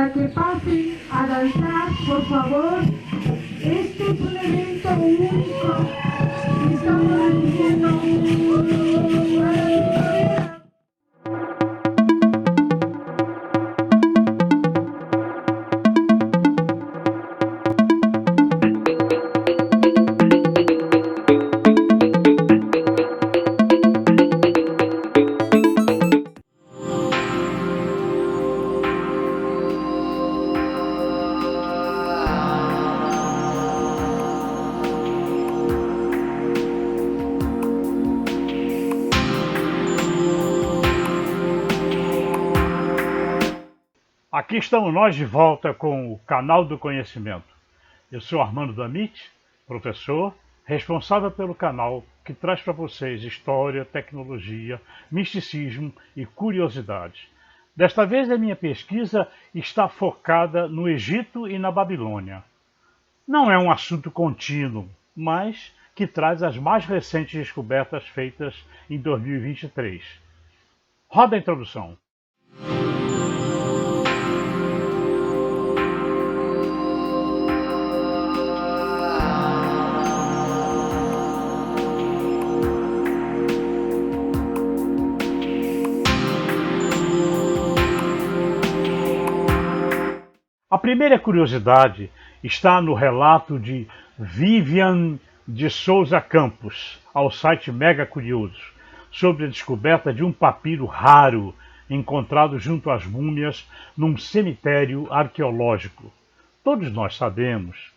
para que pasen a danzar, por favor. Este es un evento único que estamos haciendo para primavera. Aqui estamos nós de volta com o Canal do Conhecimento. Eu sou Armando Damit, professor, responsável pelo canal que traz para vocês história, tecnologia, misticismo e curiosidades. Desta vez a minha pesquisa está focada no Egito e na Babilônia. Não é um assunto contínuo, mas que traz as mais recentes descobertas feitas em 2023. Roda a introdução. A primeira curiosidade está no relato de Vivian de Souza Campos, ao site Mega Curioso, sobre a descoberta de um papiro raro encontrado junto às múmias num cemitério arqueológico. Todos nós sabemos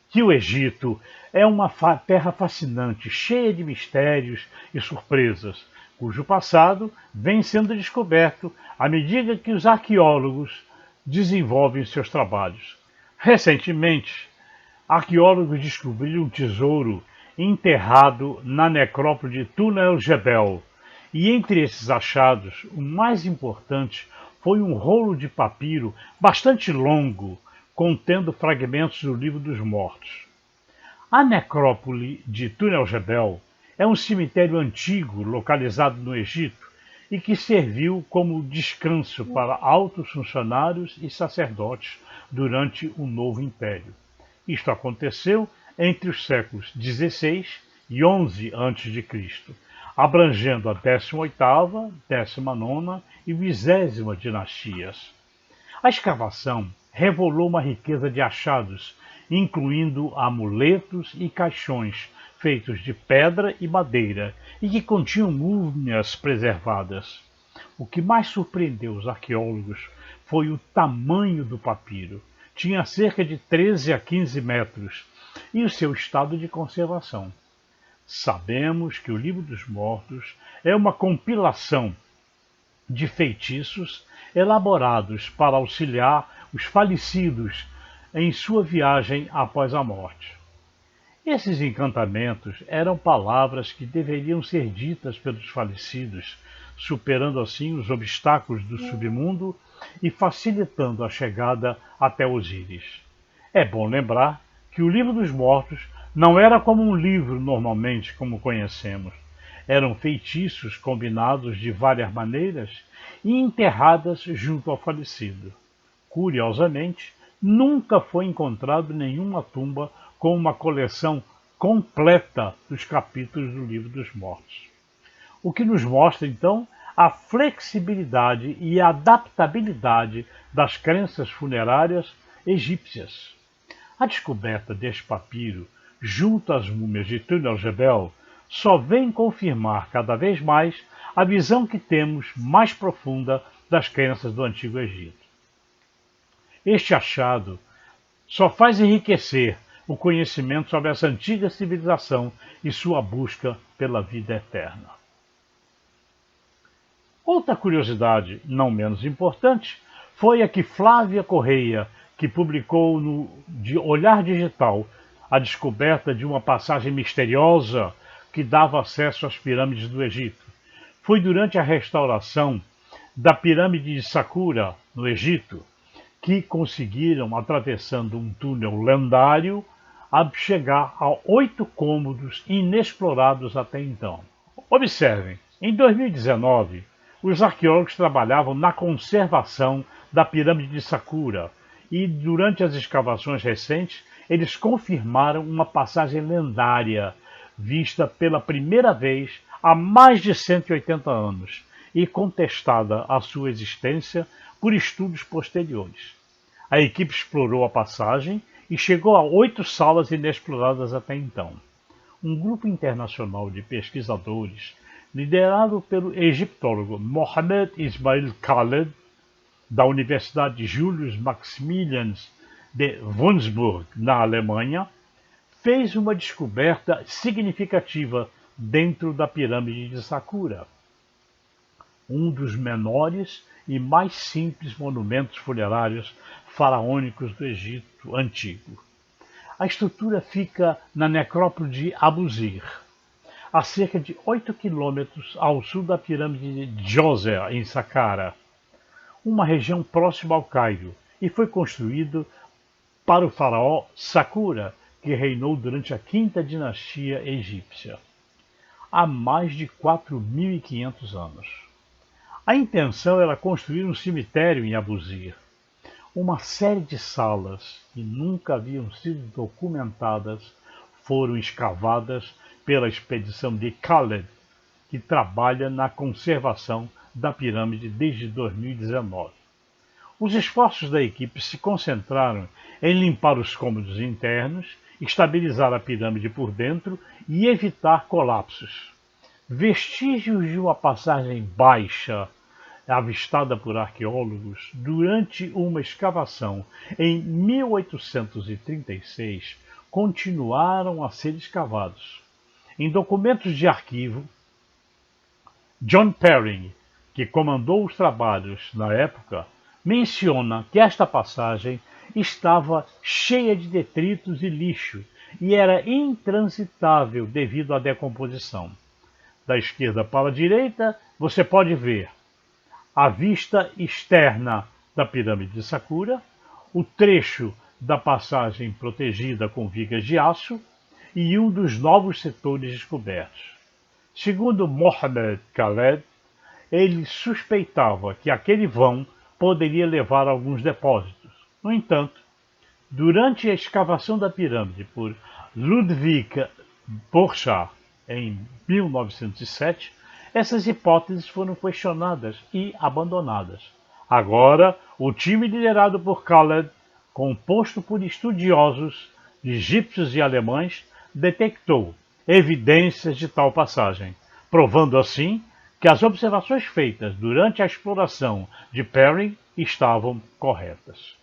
que o Egito é uma terra fascinante, cheia de mistérios e surpresas, cujo passado vem sendo descoberto à medida que os arqueólogos desenvolvem seus trabalhos. Recentemente, arqueólogos descobriram um tesouro enterrado na necrópole de Tuna el-Jebel, e entre esses achados, o mais importante foi um rolo de papiro bastante longo, contendo fragmentos do Livro dos Mortos. A necrópole de Tuna el-Jebel é um cemitério antigo localizado no Egito, e que serviu como descanso para altos funcionários e sacerdotes durante o Novo Império. Isto aconteceu entre os séculos XVI e XI a.C., abrangendo a 18ª, 19ª e 20ª dinastias. A escavação revelou uma riqueza de achados, incluindo amuletos e caixões feitos de pedra e madeira, e que continham múmias preservadas. O que mais surpreendeu os arqueólogos foi o tamanho do papiro. Tinha cerca de 13 a 15 metros, e o seu estado de conservação. Sabemos que o Livro dos Mortos é uma compilação de feitiços elaborados para auxiliar os falecidos em sua viagem após a morte. Esses encantamentos eram palavras que deveriam ser ditas pelos falecidos, superando assim os obstáculos do submundo e facilitando a chegada até Osíris. É bom lembrar que o Livro dos Mortos não era como um livro normalmente como conhecemos. Eram feitiços combinados de várias maneiras e enterradas junto ao falecido. Curiosamente, nunca foi encontrado nenhuma tumba com uma coleção completa dos capítulos do Livro dos Mortos. O que nos mostra, então, a flexibilidade e a adaptabilidade das crenças funerárias egípcias. A descoberta deste papiro, junto às múmias de Tuna el-Jebel, só vem confirmar cada vez mais a visão que temos mais profunda das crenças do Antigo Egito. Este achado só faz enriquecer o conhecimento sobre essa antiga civilização e sua busca pela vida eterna. Outra curiosidade, não menos importante, foi a que Flávia Correia, que publicou no Olhar Digital a descoberta de uma passagem misteriosa que dava acesso às pirâmides do Egito. Foi durante a restauração da pirâmide de Saqqara, no Egito, que conseguiram, atravessando um túnel lendário, a chegar a 8 cômodos inexplorados até então. Observem, em 2019, os arqueólogos trabalhavam na conservação da pirâmide de Saqqara, e durante as escavações recentes, eles confirmaram uma passagem lendária, vista pela primeira vez há mais de 180 anos e contestada a sua existência por estudos posteriores. A equipe explorou a passagem e chegou a 8 salas inexploradas até então. Um grupo internacional de pesquisadores, liderado pelo egiptólogo Mohamed Ismail Khaled, da Universidade Julius Maximilians de Würzburg, na Alemanha, fez uma descoberta significativa dentro da pirâmide de Saqqara, um dos menores e mais simples monumentos funerários faraônicos do Egito Antigo. A estrutura fica na necrópole de Abu Sir, a cerca de 8 quilômetros ao sul da pirâmide de Djoser, em Saqqara, uma região próxima ao Cairo, e foi construído para o faraó Saqqara, que reinou durante a quinta dinastia egípcia, há mais de 4.500 anos. A intenção era construir um cemitério em Abu Sir. Uma série de salas que nunca haviam sido documentadas foram escavadas pela expedição de Khaled, que trabalha na conservação da pirâmide desde 2019. Os esforços da equipe se concentraram em limpar os cômodos internos, estabilizar a pirâmide por dentro e evitar colapsos. Vestígios de uma passagem baixa avistada por arqueólogos durante uma escavação em 1836 continuaram a ser escavados. Em documentos de arquivo, John Perring, que comandou os trabalhos na época, menciona que esta passagem estava cheia de detritos e lixo e era intransitável devido à decomposição. Da esquerda para a direita, você pode ver a vista externa da pirâmide de Saqqara, o trecho da passagem protegida com vigas de aço e um dos novos setores descobertos. Segundo Mohamed Khaled, ele suspeitava que aquele vão poderia levar a alguns depósitos. No entanto, durante a escavação da pirâmide por Ludwig Borchardt em 1907, essas hipóteses foram questionadas e abandonadas. Agora, o time liderado por Khaled, composto por estudiosos egípcios e alemães, detectou evidências de tal passagem, provando assim que as observações feitas durante a exploração de Perring estavam corretas.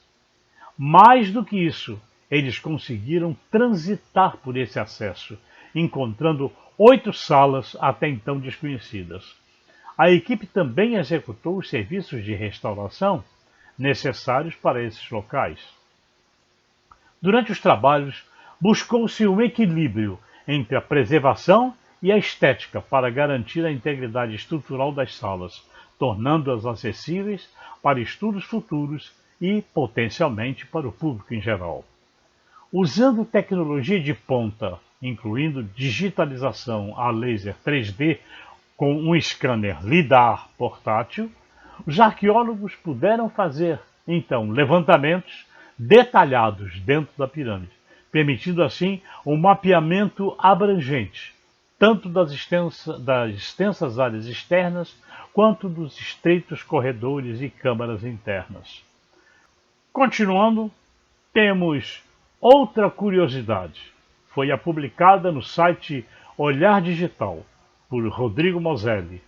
Mais do que isso, eles conseguiram transitar por esse acesso, encontrando 8 salas até então desconhecidas. A equipe também executou os serviços de restauração necessários para esses locais. Durante os trabalhos, buscou-se um equilíbrio entre a preservação e a estética para garantir a integridade estrutural das salas, tornando-as acessíveis para estudos futuros e, potencialmente, para o público em geral. Usando tecnologia de ponta, incluindo digitalização a laser 3D com um scanner LiDAR portátil, os arqueólogos puderam fazer, então, levantamentos detalhados dentro da pirâmide, permitindo assim um mapeamento abrangente, tanto das extensas áreas externas quanto dos estreitos corredores e câmaras internas. Continuando, temos outra curiosidade. Foi publicada no site Olhar Digital, por Rodrigo Moselli.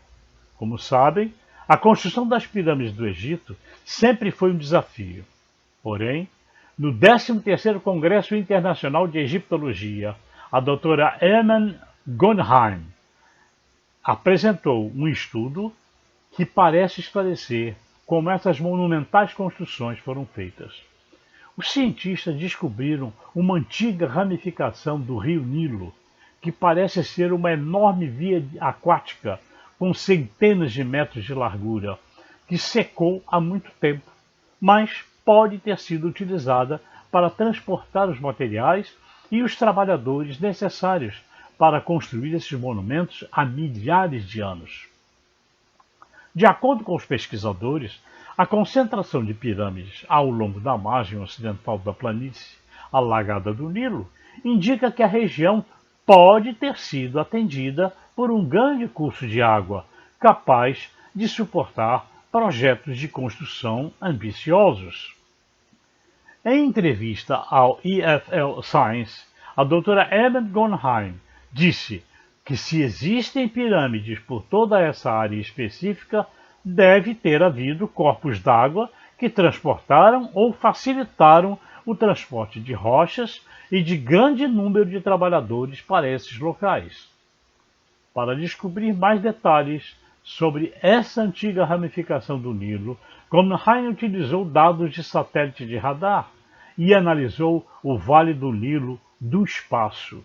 Como sabem, a construção das pirâmides do Egito sempre foi um desafio. Porém, no 13º Congresso Internacional de Egiptologia, a doutora Eman Gonheim apresentou um estudo que parece esclarecer como essas monumentais construções foram feitas. Os cientistas descobriram uma antiga ramificação do rio Nilo, que parece ser uma enorme via aquática com centenas de metros de largura, que secou há muito tempo, mas pode ter sido utilizada para transportar os materiais e os trabalhadores necessários para construir esses monumentos há milhares de anos. De acordo com os pesquisadores, A concentração de pirâmides ao longo da margem ocidental da planície alagada do Nilo indica que a região pode ter sido atendida por um grande curso de água, capaz de suportar projetos de construção ambiciosos. Em entrevista ao EFL Science, a doutora Emmett Gronheim disse que se existem pirâmides por toda essa área específica, deve ter havido corpos d'água que transportaram ou facilitaram o transporte de rochas e de grande número de trabalhadores para esses locais. Para descobrir mais detalhes sobre essa antiga ramificação do Nilo, Gronheim utilizou dados de satélite de radar e analisou o Vale do Nilo do espaço.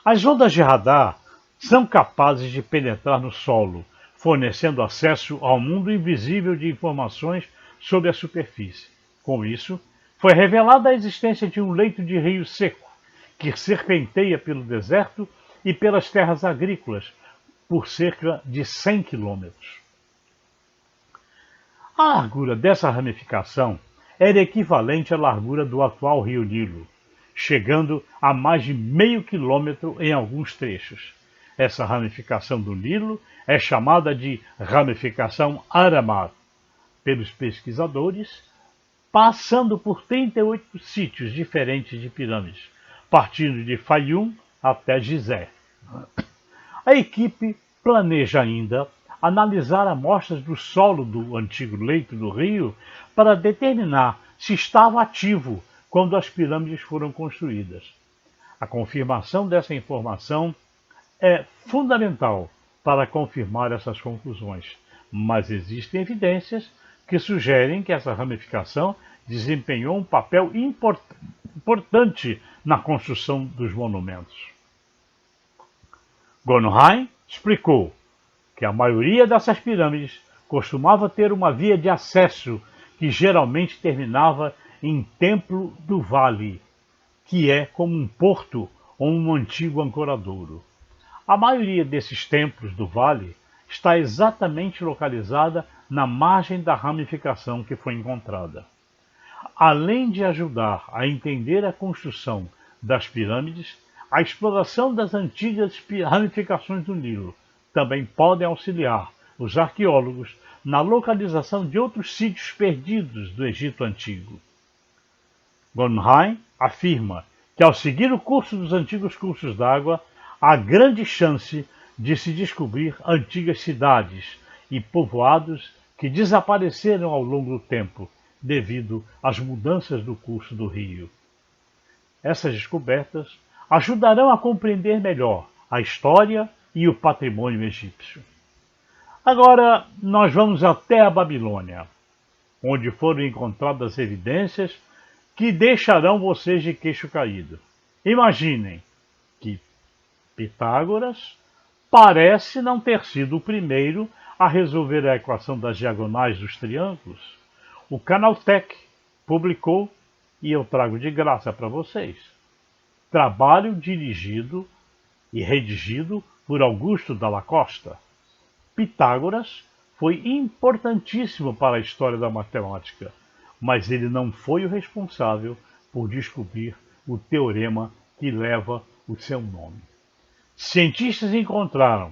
As ondas de radar são capazes de penetrar no solo, fornecendo acesso ao mundo invisível de informações sobre a superfície. Com isso, foi revelada a existência de um leito de rio seco, que serpenteia pelo deserto e pelas terras agrícolas por cerca de 100 quilômetros. A largura dessa ramificação era equivalente à largura do atual rio Nilo, chegando a mais de meio quilômetro em alguns trechos. Essa ramificação do Nilo é chamada de ramificação Aramar pelos pesquisadores, passando por 38 sítios diferentes de pirâmides, partindo de Fayum até Gizé. A equipe planeja ainda analisar amostras do solo do antigo leito do rio para determinar se estava ativo quando as pirâmides foram construídas. A confirmação dessa informação é fundamental para confirmar essas conclusões, mas existem evidências que sugerem que essa ramificação desempenhou um papel importante na construção dos monumentos. Gronheim explicou que a maioria dessas pirâmides costumava ter uma via de acesso que geralmente terminava em Templo do Vale, que é como um porto ou um antigo ancoradouro. A maioria desses templos do vale está exatamente localizada na margem da ramificação que foi encontrada. Além de ajudar a entender a construção das pirâmides, a exploração das antigas ramificações do Nilo também podem auxiliar os arqueólogos na localização de outros sítios perdidos do Egito Antigo. Gronheim afirma que, ao seguir o curso dos antigos cursos d'água, há grande chance de se descobrir antigas cidades e povoados que desapareceram ao longo do tempo devido às mudanças do curso do rio. Essas descobertas ajudarão a compreender melhor a história e o patrimônio egípcio. Agora nós vamos até a Babilônia, onde foram encontradas evidências que deixarão vocês de queixo caído. Imaginem que Pitágoras parece não ter sido o primeiro a resolver a equação das diagonais dos triângulos. O Canaltech publicou e eu trago de graça para vocês. Trabalho dirigido e redigido por Augusto Dalla Costa. Pitágoras foi importantíssimo para a história da matemática, mas ele não foi o responsável por descobrir o teorema que leva o seu nome. Cientistas encontraram,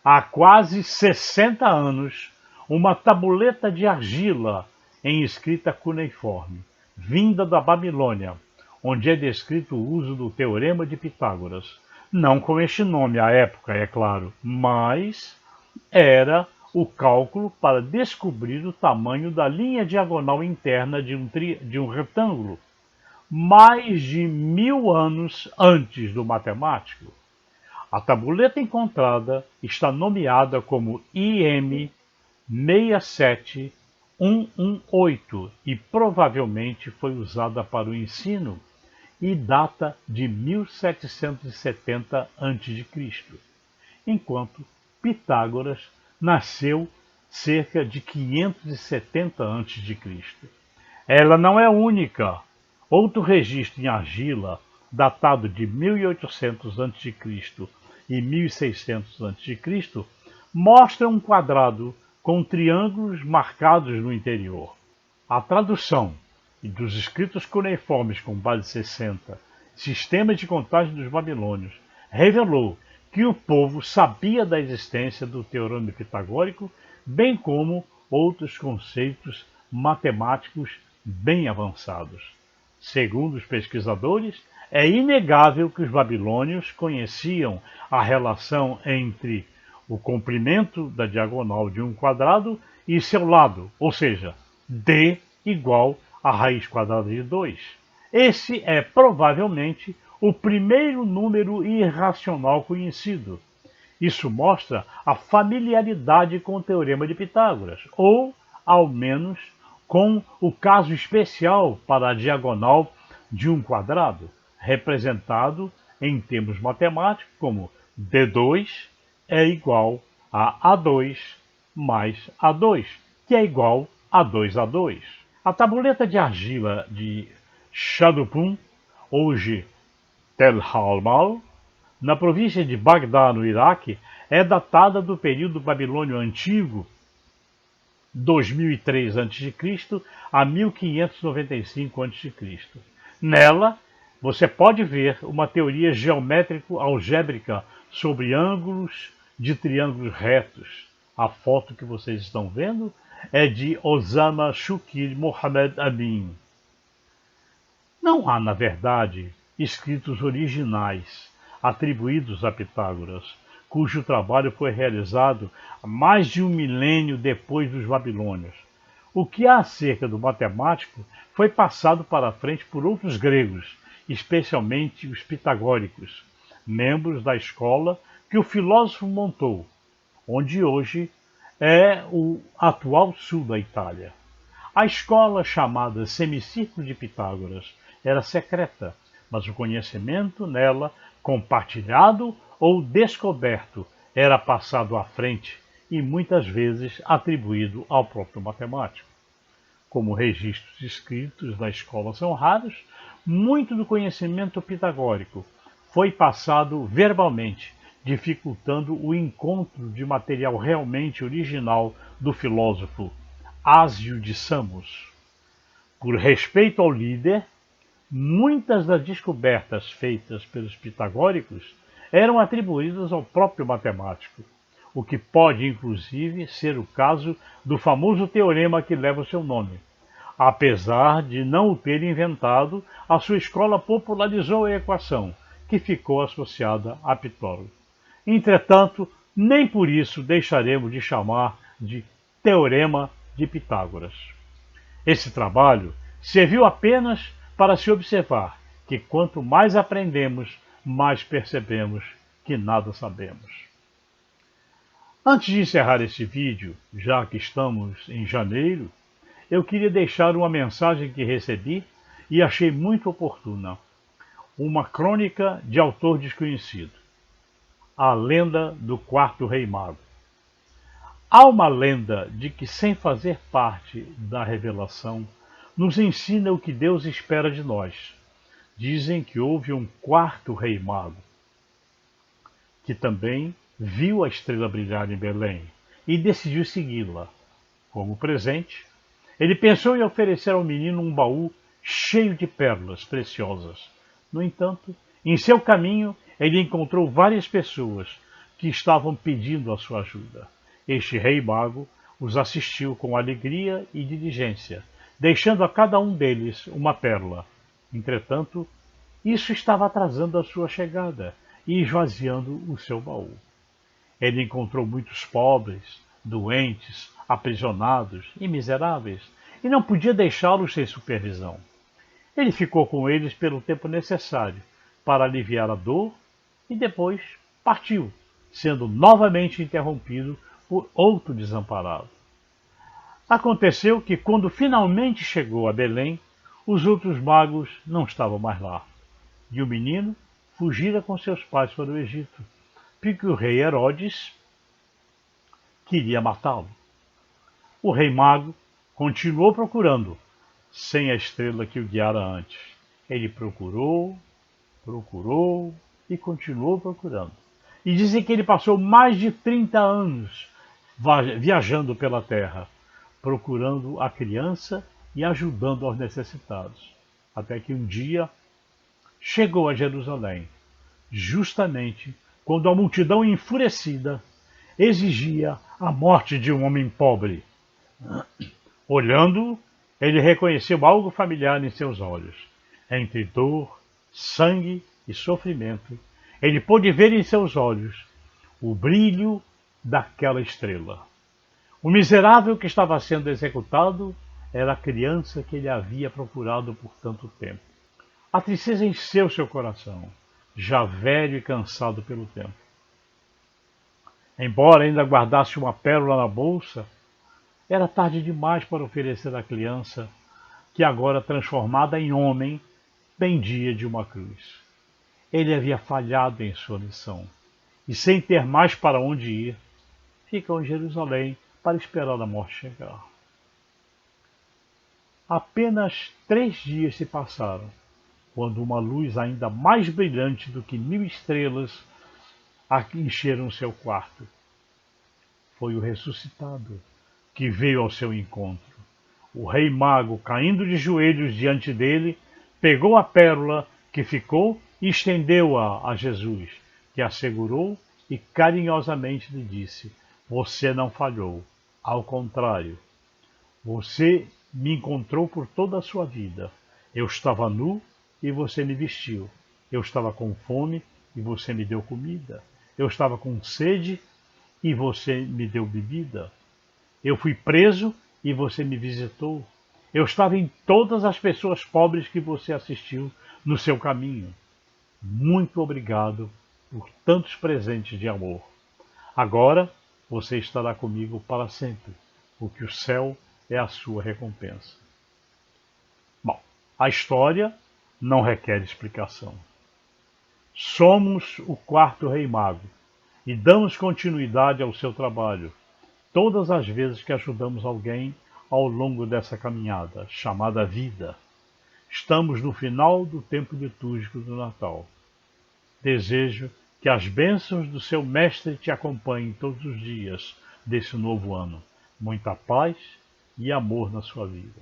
há quase 60 anos, uma tabuleta de argila em escrita cuneiforme, vinda da Babilônia, onde é descrito o uso do teorema de Pitágoras. Não com este nome à época, é claro, mas era o cálculo para descobrir o tamanho da linha diagonal interna de um retângulo, mais de 1000 anos antes do matemático. A tabuleta encontrada está nomeada como IM 67118 e provavelmente foi usada para o ensino e data de 1770 a.C., enquanto Pitágoras nasceu cerca de 570 a.C. Ela não é única. Outro registro em argila, datado de 1800 a.C. e 1600 a.C., mostra um quadrado com triângulos marcados no interior. A tradução e dos escritos cuneiformes com base 60, sistema de contagem dos babilônios, revelou que o povo sabia da existência do teorema pitagórico, bem como outros conceitos matemáticos bem avançados. Segundo os pesquisadores, é inegável que os babilônios conheciam a relação entre o comprimento da diagonal de um quadrado e seu lado, ou seja, d igual a raiz quadrada de 2. Esse é provavelmente o primeiro número irracional conhecido. Isso mostra a familiaridade com o Teorema de Pitágoras, ou, ao menos, com o caso especial para a diagonal de um quadrado, representado em termos matemáticos como D2 é igual a A2 mais A2, que é igual a 2A2. A tabuleta de argila de Shadupum, hoje Tel Halmal, na província de Bagdá, no Iraque, é datada do período babilônio antigo, 2003 a.C. a 1595 a.C. Nela, você pode ver uma teoria geométrico-algébrica sobre ângulos de triângulos retos. A foto que vocês estão vendo é de Osama Shukir Mohammed Amin. Não há, na verdade, escritos originais atribuídos a Pitágoras, cujo trabalho foi realizado mais de um milênio depois dos babilônios. O que há acerca do matemático foi passado para frente por outros gregos, especialmente os pitagóricos, membros da escola que o filósofo montou, onde hoje é o atual sul da Itália. A escola chamada Semicírculo de Pitágoras era secreta, mas o conhecimento nela, compartilhado ou descoberto, era passado à frente e muitas vezes atribuído ao próprio matemático. Como registros escritos da escola são raros, muito do conhecimento pitagórico foi passado verbalmente, dificultando o encontro de material realmente original do filósofo Ásio de Samos. Por respeito ao líder, muitas das descobertas feitas pelos pitagóricos eram atribuídas ao próprio matemático, o que pode inclusive ser o caso do famoso teorema que leva o seu nome. Apesar de não o ter inventado, a sua escola popularizou a equação, que ficou associada a Pitágoras. Entretanto, nem por isso deixaremos de chamar de Teorema de Pitágoras. Esse trabalho serviu apenas para se observar que quanto mais aprendemos, mais percebemos que nada sabemos. Antes de encerrar esse vídeo, já que estamos em janeiro, eu queria deixar uma mensagem que recebi e achei muito oportuna. Uma crônica de autor desconhecido. A lenda do quarto rei mago. Há uma lenda de que, sem fazer parte da revelação, nos ensina o que Deus espera de nós. Dizem que houve um quarto rei mago, que também viu a estrela brilhar em Belém e decidiu segui-la. Como presente, ele pensou em oferecer ao menino um baú cheio de pérolas preciosas. No entanto, em seu caminho, ele encontrou várias pessoas que estavam pedindo a sua ajuda. Este rei mago os assistiu com alegria e diligência, deixando a cada um deles uma pérola. Entretanto, isso estava atrasando a sua chegada e esvaziando o seu baú. Ele encontrou muitos pobres, doentes, aprisionados e miseráveis, e não podia deixá-los sem supervisão. Ele ficou com eles pelo tempo necessário para aliviar a dor e depois partiu, sendo novamente interrompido por outro desamparado. Aconteceu que, quando finalmente chegou a Belém, os outros magos não estavam mais lá, e o menino fugira com seus pais para o Egito, porque o rei Herodes queria matá-lo. O rei mago continuou procurando, sem a estrela que o guiara antes. Ele procurou e continuou procurando. E dizem que ele passou mais de 30 anos viajando pela terra, procurando a criança e ajudando aos necessitados. Até que um dia chegou a Jerusalém, justamente quando a multidão enfurecida exigia a morte de um homem pobre. Olhando-o, ele reconheceu algo familiar em seus olhos. Entre dor, sangue e sofrimento, ele pôde ver em seus olhos o brilho daquela estrela. O miserável que estava sendo executado era a criança que ele havia procurado por tanto tempo. A tristeza encheu seu coração, já velho e cansado pelo tempo. Embora ainda guardasse uma pérola na bolsa, era tarde demais para oferecer à criança que, agora transformada em homem, pendia de uma cruz. Ele havia falhado em sua missão e, sem ter mais para onde ir, ficou em Jerusalém para esperar a morte chegar. Apenas 3 dias se passaram, quando uma luz ainda mais brilhante do que 1000 estrelas encheram seu quarto. Foi o ressuscitado que veio ao seu encontro. O rei mago, caindo de joelhos diante dele, pegou a pérola que ficou e estendeu-a a Jesus, que a segurou e carinhosamente lhe disse: "Você não falhou. Ao contrário, você me encontrou por toda a sua vida. Eu estava nu e você me vestiu. Eu estava com fome e você me deu comida. Eu estava com sede e você me deu bebida. Eu fui preso e você me visitou. Eu estava em todas as pessoas pobres que você assistiu no seu caminho. Muito obrigado por tantos presentes de amor. Agora você estará comigo para sempre, porque o céu é a sua recompensa." Bom, a história não requer explicação. Somos o quarto rei mago e damos continuidade ao seu trabalho todas as vezes que ajudamos alguém ao longo dessa caminhada, chamada vida. Estamos no final do tempo litúrgico do Natal. Desejo que as bênçãos do seu Mestre te acompanhem todos os dias desse novo ano. Muita paz e amor na sua vida.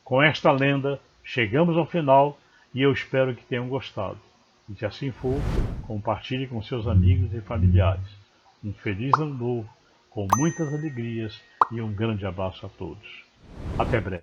Com esta lenda, chegamos ao final e eu espero que tenham gostado. E se assim for, compartilhe com seus amigos e familiares. Um feliz ano novo, com muitas alegrias e um grande abraço a todos. Até breve.